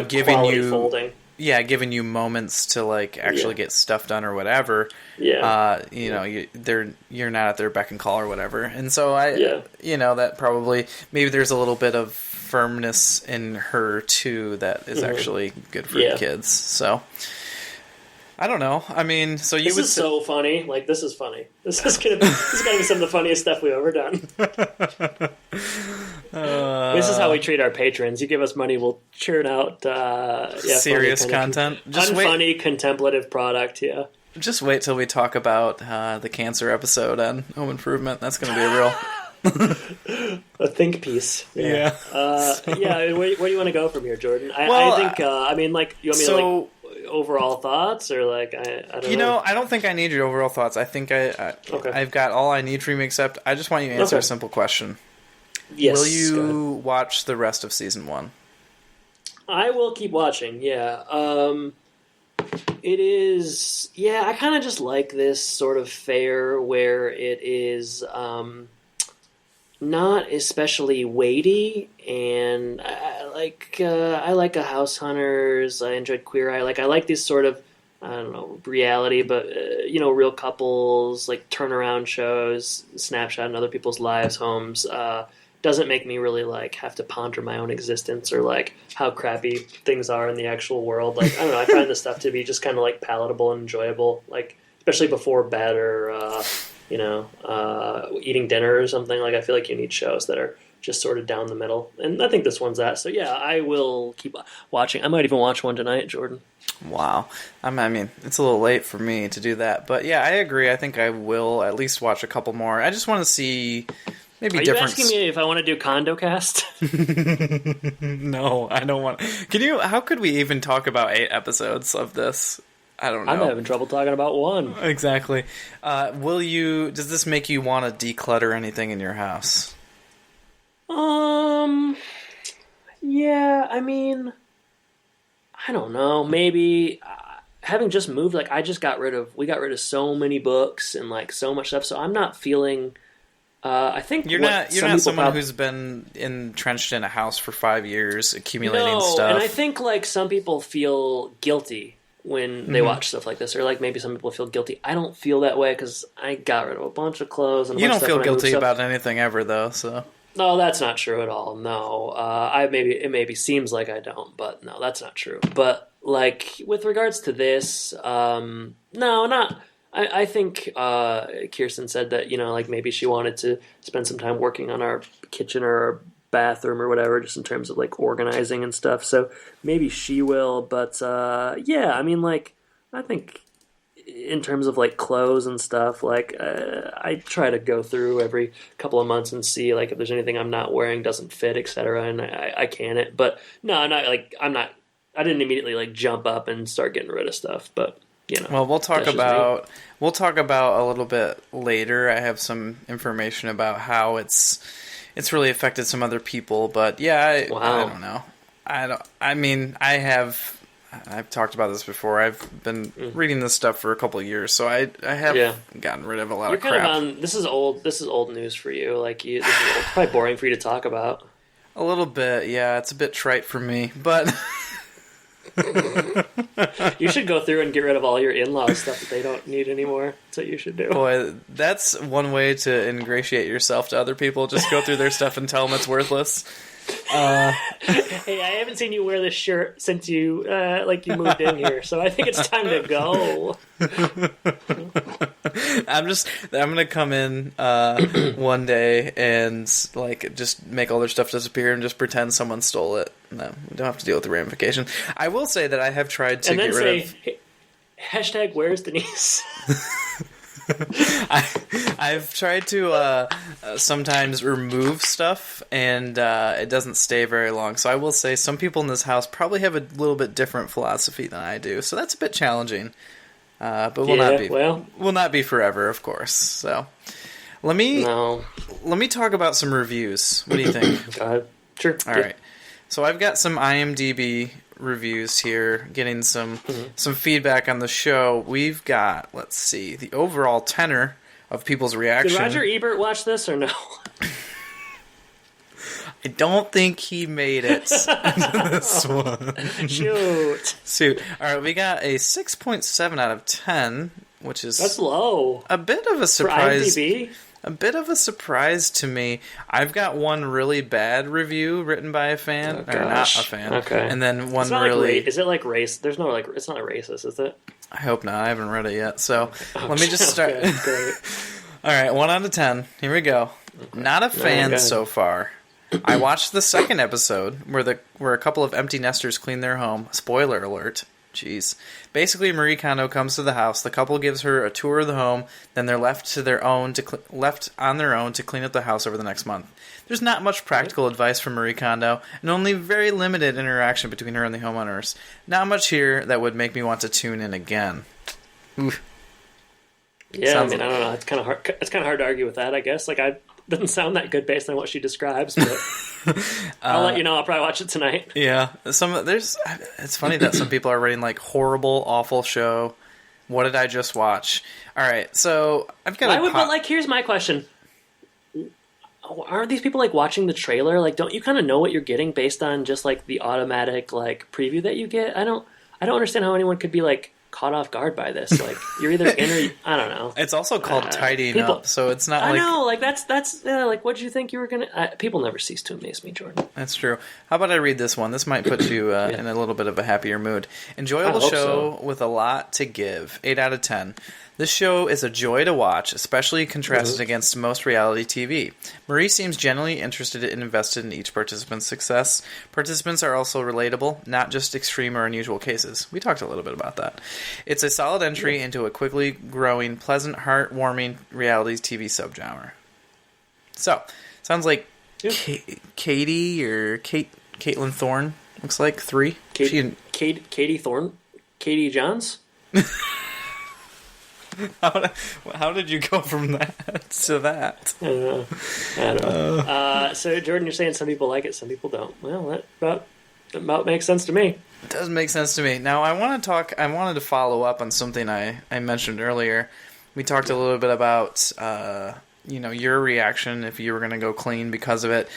giving you folding. Yeah, giving you moments to like actually get stuff done or whatever. Yeah. You're not at their beck and call or whatever, and so that probably maybe there's a little bit of firmness in her too that is actually good for the kids. So I don't know. I mean, so you this is so funny. Like, this is funny. This is gonna be some of the funniest stuff we've ever done. This is how we treat our patrons. You give us money, we'll churn out serious content. Just unfunny, contemplative product. Yeah. Just wait till we talk about the cancer episode on Home Improvement. That's going to be a real a think piece. Yeah. Where do you want to go from here, Jordan? I think. You want me to overall thoughts or like I don't know. I don't think I need your overall thoughts. I think I've got all I need from you, except I just want you to answer a simple question. Yes. Will you watch the rest of season 1? I will keep watching. Yeah. It is. Yeah, I kind of just like this sort of fare where it is not especially weighty, and I like a House Hunters. I enjoyed Queer Eye. I like these sort of, I don't know, reality, but real couples, like turnaround shows, snapshot in other people's lives, homes. Doesn't make me really have to ponder my own existence or how crappy things are in the actual world. I don't know. I find this stuff to be just kind of palatable and enjoyable. Especially before bed or eating dinner or something. I feel like you need shows that are just sort of down the middle, and I think this one's that. So yeah, I will keep watching. I might even watch one tonight, Jordan. Wow. I mean, it's a little late for me to do that, but yeah, I agree. I think I will at least watch a couple more. I just want to see maybe different. Are you asking me if I want to do Kondo cast? No, I don't want. How could we even talk about 8 episodes of this? I don't know. I'm having trouble talking about one. Exactly. Does this make you want to declutter anything in your house? Yeah, I mean, I don't know. Maybe having just moved, we got rid of so many books and so much stuff. So I'm not feeling. I think you're not someone who's been entrenched in a house for 5 years accumulating stuff. And I think some people feel guilty when they watch stuff like this, or maybe some people feel guilty. I don't feel that way because I got rid of a bunch of clothes. And you don't feel guilty about anything ever, though. So no, that's not true at all. No, it maybe seems like I don't, but no, that's not true. But with regards to this, no, not. I think Kirsten said that maybe she wanted to spend some time working on our kitchen or our bathroom or whatever, just in terms of organizing and stuff. So maybe she will, but yeah, I mean I think in terms of clothes and stuff, I try to go through every couple of months and see if there's anything I'm not wearing, doesn't fit, etc. And I can it, but no, I'm not I didn't immediately jump up and start getting rid of stuff, but. Well, we'll talk about a little bit later. I have some information about how it's really affected some other people, but yeah, I don't know. I've talked about this before. I've been reading this stuff for a couple of years, so I have gotten rid of a lot of crap. This is old news for you. This is probably boring for you to talk about. A little bit, yeah. It's a bit trite for me, but. You should go through and get rid of all your in-laws stuff that they don't need anymore. That's what you should do. Boy, that's one way to ingratiate yourself to other people. Just go through their stuff and tell them it's worthless. Hey, I haven't seen you wear this shirt since you you moved in here, so I think it's time to go. I'm gonna come in one day and just make all their stuff disappear and just pretend someone stole it. No, we don't have to deal with the ramification. I will say that I have tried to get rid of. Hashtag where's Denise? I've tried to sometimes remove stuff, and it doesn't stay very long. So I will say some people in this house probably have a little bit different philosophy than I do. So that's a bit challenging, but will not be forever, of course. So, Let me talk about some reviews. What do you think? Go ahead. Sure. All right. So I've got some IMDb reviews here, getting some feedback on the show. We've got, let's see, the overall tenor of people's reaction. Did Roger Ebert watch this or no? I don't think he made it to this one. Shoot. All right, we got a 6.7 out of 10, which is... That's low. A bit of a surprise. For IMDb? A bit of a surprise to me. I've got one really bad review written by a fan, or not a fan. Okay. And then one really... Is it like race? There's no like... It's not a racist, is it? I hope not. I haven't read it yet. So let me just start. Okay, great. All right, 1 out of 10. Here we go. Okay. Not a fan so far. I watched the second episode where a couple of empty nesters clean their home. Spoiler alert. Jeez. Basically, Marie Kondo comes to the house. The couple gives her a tour of the home. Then they're left on their own to clean up the house over the next month. There's not much practical advice from Marie Kondo, and only very limited interaction between her and the homeowners. Not much here that would make me want to tune in again. Oof. Yeah, I don't know. It's kind of hard. It's kind of hard to argue with that, I guess. Doesn't sound that good based on what she describes, but I'll let you know. I'll probably watch it tonight. Yeah, it's funny that some people are rating horrible, awful show. What did I just watch? All right, so I've got. But here's my question: aren't these people watching the trailer? Don't you kind of know what you're getting based on just the automatic preview that you get? I don't understand how anyone could be caught off guard by this. You're either in or I don't know. It's also called tidying up, so it's not I know, that's what did you think you were gonna... people never cease to amaze me, Jordan. That's true. How about I read this one? This might put you in a little bit of a happier mood. Enjoyable show with a lot to give. 8 out of 10. This show is a joy to watch, especially contrasted against most reality TV. Marie seems genuinely interested and invested in each participant's success. Participants are also relatable, not just extreme or unusual cases. We talked a little bit about that. It's a solid entry into a quickly growing, pleasant, heartwarming reality TV subgenre. So, sounds like Katie or Caitlin Thorne, looks like 3. Katie Thorne? Katie Johns? How did you go from that to that? I don't know. So, Jordan, you're saying some people like it, some people don't. Well, that about makes sense to me. It does make sense to me. Now, I wanted to follow up on something I mentioned earlier. We talked a little bit about, your reaction if you were going to go clean because of it.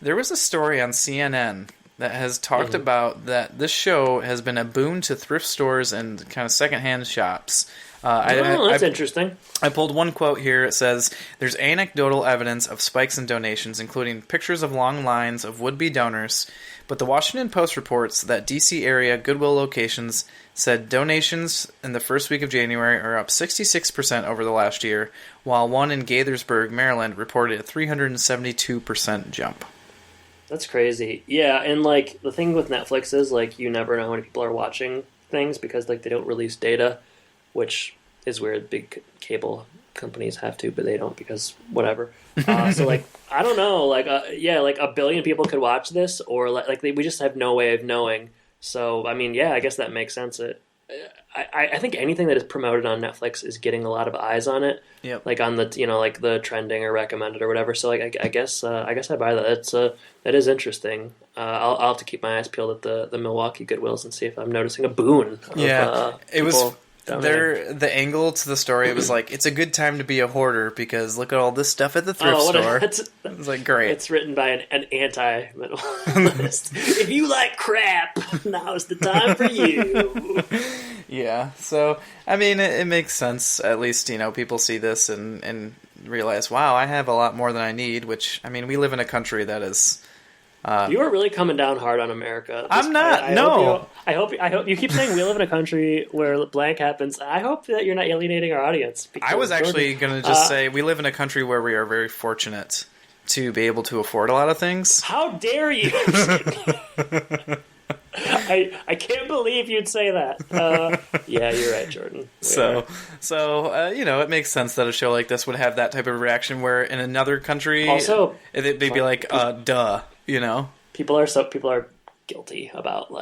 There was a story on CNN that has talked about that this show has been a boon to thrift stores and kind of secondhand shops. That's interesting. I pulled one quote here. It says, "There's anecdotal evidence of spikes in donations, including pictures of long lines of would-be donors, but the Washington Post reports that D.C. area Goodwill locations said donations in the first week of January are up 66% over the last year, while one in Gaithersburg, Maryland, reported a 372% jump." That's crazy. Yeah, and the thing with Netflix is you never know how many people are watching things because they don't release data, which is weird. Big cable companies have to, but they don't because whatever. So I don't know. A billion people could watch this, or we just have no way of knowing. So I mean, I guess that makes sense. I think anything that is promoted on Netflix is getting a lot of eyes on it. Yep. On the the trending or recommended or whatever. So I guess I buy that. That is interesting. I'll have to keep my eyes peeled at the Milwaukee Goodwills and see if I'm noticing a boon. It was. The angle to the story, it was it's a good time to be a hoarder because look at all this stuff at the thrift store. It's great. It's written by an anti-minimalist. If you like crap, now's the time for you. Yeah, so I mean, it makes sense. At least people see this and realize, wow, I have a lot more than I need. Which I mean, we live in a country that is. You are really coming down hard on America. I'm not. I hope you keep saying we live in a country where blank happens. I hope that you're not alienating our audience. I was actually going to just say we live in a country where we are very fortunate to be able to afford a lot of things. How dare you? I can't believe you'd say that. Yeah, you're right, Jordan. So it makes sense that a show like this would have that type of reaction where in another country, also, they'd be like, duh, People are guilty about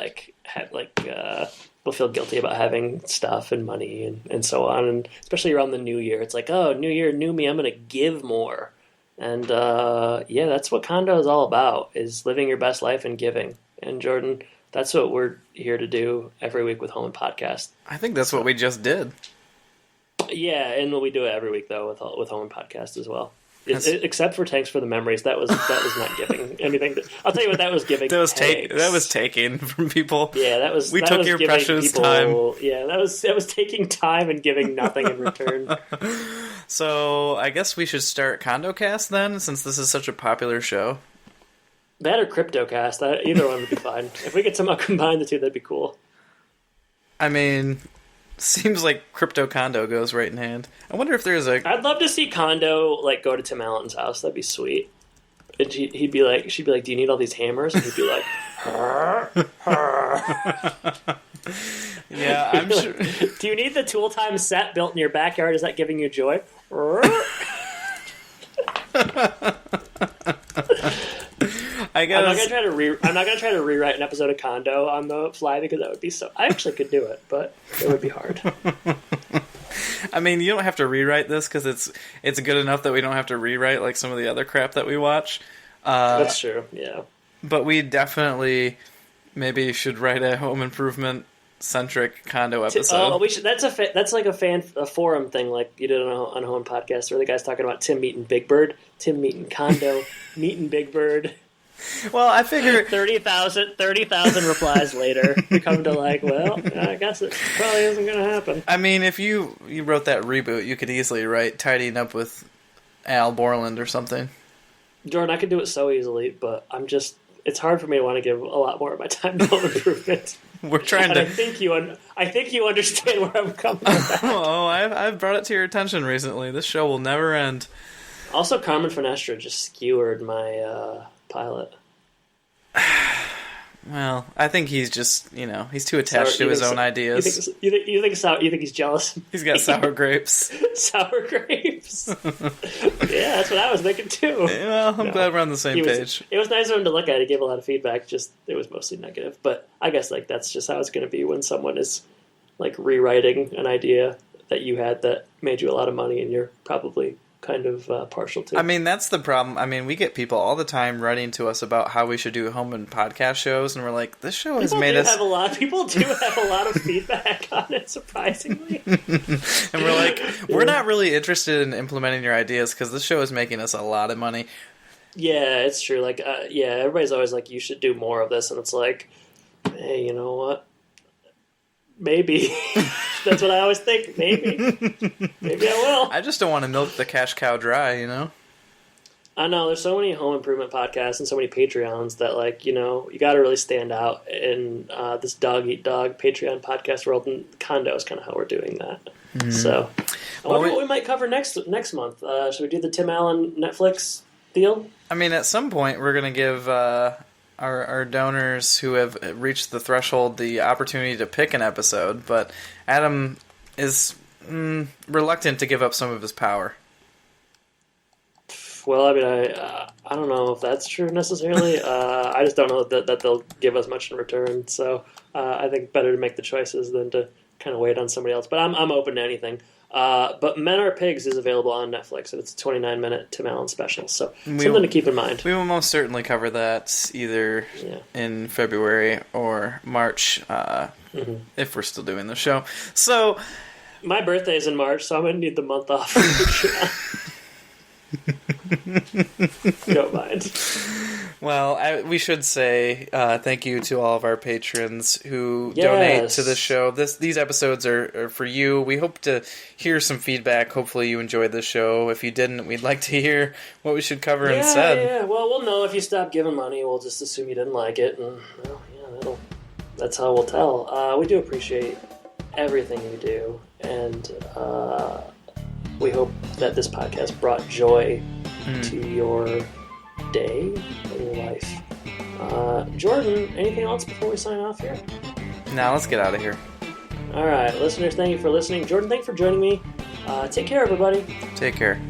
people feel guilty about having stuff and money and so on, and especially around the new year. It's like, oh, new year, new me, I'm going to give more. And that's what Kondo is all about, is living your best life and giving. And Jordan, that's what we're here to do every week with Home and Podcast. I think that's what we just did. Yeah, and we do it every week, though, with Home and Podcast as well. Except for Thanks for the Memories. That was not giving anything. I'll tell you what that was giving. That was taking from people. Yeah, we took your precious time. Yeah, that was taking time and giving nothing in return. So I guess we should start KondoCast then, since this is such a popular show. That or CryptoCast. Either one would be fine. If we could somehow combine the two, that'd be cool. I mean, seems like Crypto Kondo goes right in hand. I wonder if there's a... I'd love to see Kondo go to Tim Allen's house. That'd be sweet. And she'd be like, "Do you need all these hammers?" And he'd be like, "Yeah, I'm sure." "Do you need the Tool Time set built in your backyard? Is that giving you joy?" I guess I'm not gonna try to rewrite an episode of Kondo on the fly, because that would be so. I actually could do it, but it would be hard. I mean, you don't have to rewrite this because it's good enough that we don't have to rewrite like some of the other crap that we watch. That's true. Yeah, but we definitely maybe should write a home improvement centric Kondo episode. We should. That's like a forum thing, like you did on a Home Podcast, where the guy's talking about Tim meeting Big Bird, Tim meeting Kondo, meeting Big Bird. Well, I figure 30,000 replies later, we come to I guess it probably isn't going to happen. I mean, if you wrote that reboot, you could easily write Tidying Up with Al Borland or something. Jordan, I could do it so easily, but it's hard for me to want to give a lot more of my time to home improvement. We're trying to... I think you understand where I'm coming from. Oh, I've brought it to your attention recently. This show will never end. Also, Carmen Finestra just skewered my pilot. Well, I think he's just, he's too attached to his own ideas. You think he's jealous? He's got sour grapes. Sour grapes. Yeah, that's what I was thinking too. Well, I'm glad we're on the same page. It was nice of him to look at. He gave a lot of feedback. Just it was mostly negative, but I guess that's just how it's going to be when someone is rewriting an idea that you had that made you a lot of money, and you're probably kind of partial to. I mean, that's the problem. I mean, we get people all the time writing to us about how we should do home and podcast shows, and we're like, this show has made us... People do have a lot of feedback on it, surprisingly. And we're like, we're not really interested in implementing your ideas, because this show is making us a lot of money. Yeah, it's true. Everybody's always like, you should do more of this, and it's like, hey, you know what? Maybe. That's what I always think. Maybe I will. I just don't want to milk the cash cow dry, I know. There's so many home improvement podcasts and so many Patreons that, you got to really stand out in this dog eat dog Patreon podcast world, and Kondo is kind of how we're doing that. Mm-hmm. So, I wonder what we might cover next month. Should we do the Tim Allen Netflix deal? I mean, at some point, we're going to give... Our donors who have reached the threshold the opportunity to pick an episode, but Adam is reluctant to give up some of his power. Well, I mean, I don't know if that's true necessarily. I just don't know that they'll give us much in return. So I think better to make the choices than to kind of wait on somebody else. But I'm open to anything. But Men Are Pigs is available on Netflix, and it's a 29-minute Tim Allen special, so something to keep in mind. We will most certainly cover that either in February or March, if we're still doing the show. So, my birthday is in March, so I'm going to need the month off. Don't mind. Well, we should say thank you to all of our patrons who donate to the show. These episodes are for you. We hope to hear some feedback. Hopefully you enjoyed the show. If you didn't, we'd like to hear what we should cover instead. Yeah, well, we'll know if you stop giving money. We'll just assume you didn't like it, and that's how we'll tell. We do appreciate everything you do, and we hope that this podcast brought joy to your day or your life. Jordan, anything else before we sign off here? Now let's get out of here. All right, listeners, thank you for listening. Jordan, thank you for joining me. Take care, everybody. Take care.